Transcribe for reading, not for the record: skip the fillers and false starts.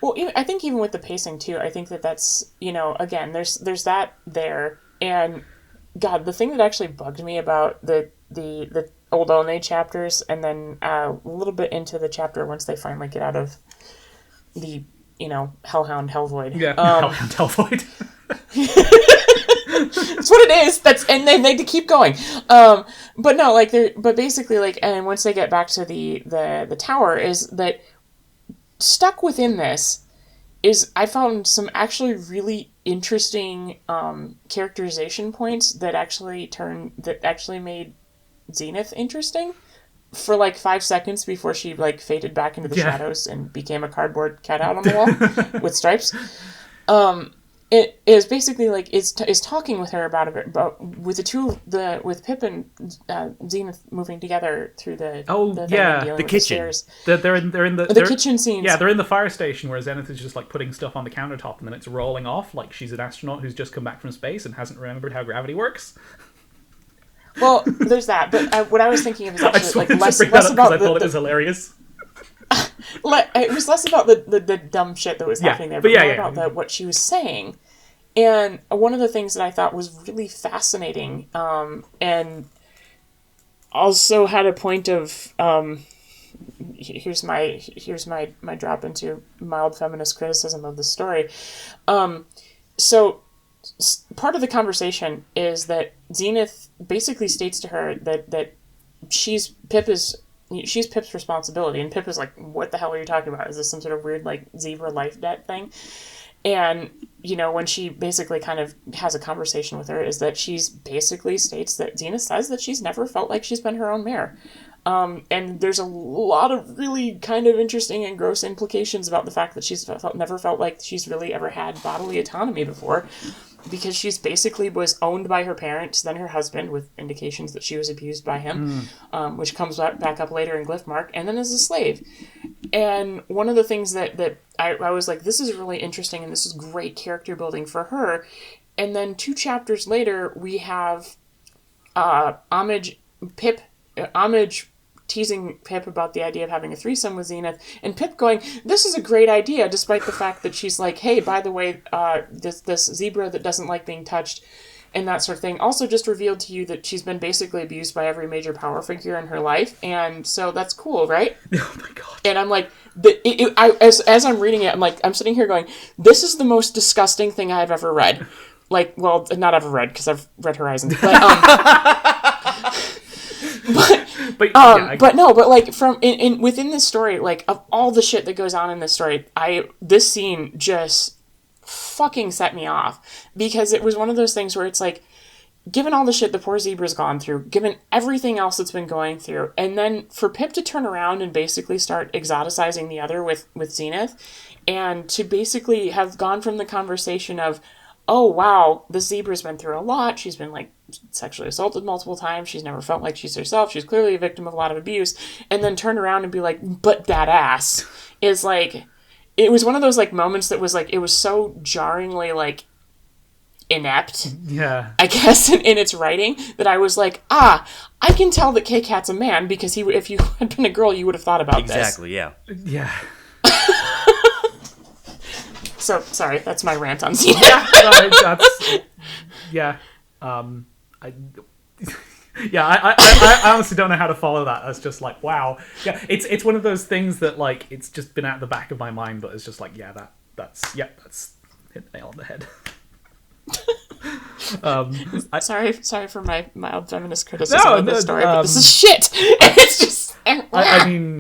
Well, I think even with the pacing too, I think that's, again, there's that there, and God, the thing that actually bugged me about the old One chapters, and then a little bit into the chapter once they finally get out of the Hellhound Hellvoid. Yeah, Hellhound Hellvoid. That's what it is. And then they keep going. But no, but basically, and once they get back to the tower, is that stuck within this is I found some actually really interesting characterization points that actually made Xenith interesting for 5 seconds before she faded back into the shadows and became a cardboard cutout on the wall with stripes. It is basically is talking with her about with with Pip and Xenith moving together through the kitchen. They're in the kitchen scenes. Yeah, they're in the fire station where Xenith is just putting stuff on the countertop and then it's rolling off like she's an astronaut who's just come back from space and hasn't remembered how gravity works. Well, there's that, but what I was thinking of is actually less about I thought it was hilarious. It was less about the dumb shit that was happening there, but more about what she was saying. And one of the things that I thought was really fascinating, and also had a point of here's my drop into mild feminist criticism of the story. So part of the conversation is that Xenith basically states to her that she's Pip's responsibility, and Pip is like, what the hell are you talking about? Is this some sort of weird zebra life debt thing? And when she basically kind of has a conversation with her, is that she's basically states that Xenith says that she's never felt like she's been her own mare. And there's a lot of really kind of interesting and gross implications about the fact that she's never felt like she's really ever had bodily autonomy before, because she's basically was owned by her parents, then her husband, with indications that she was abused by him, which comes back up later in Glyphmark, and then as a slave. And one of the things that I was like, this is really interesting, and this is great character building for her. And then 2 chapters later, we have Homage teasing Pip about the idea of having a threesome with Xenith, and Pip going, this is a great idea, despite the fact that she's like, hey, by the way, this zebra that doesn't like being touched, and that sort of thing, also just revealed to you that she's been basically abused by every major power figure in her life, and so that's cool, right? Oh my god. And I'm like, as I'm reading it, I'm sitting here going, this is the most disgusting thing I've ever read. Well, not ever read, because I've read Horizons, but from within this story, of all the shit that goes on in this story, this scene just fucking set me off, because it was one of those things where it's given all the shit the poor zebra's gone through, given everything else that's been going through, and then for Pip to turn around and basically start exoticizing the other with Xenith, and to basically have gone from the conversation of, oh wow, the zebra's been through a lot, she's been sexually assaulted multiple times, she's never felt like she's herself, she's clearly a victim of a lot of abuse, and then turn around and be like, but that ass is it was one of those moments that was it was so jarringly inept, I guess, in its writing, that I was like, I can tell that K-Cat's a man, because if you had been a girl, you would have thought about this. Exactly, yeah. Yeah. So, sorry, that's my rant on Xenith. I honestly don't know how to follow that. It's just wow. Yeah, it's one of those things that it's just been at the back of my mind, but it's just that's hit the nail on the head. Sorry for my mild feminist criticism of this story, but this is shit. It's just. I mean,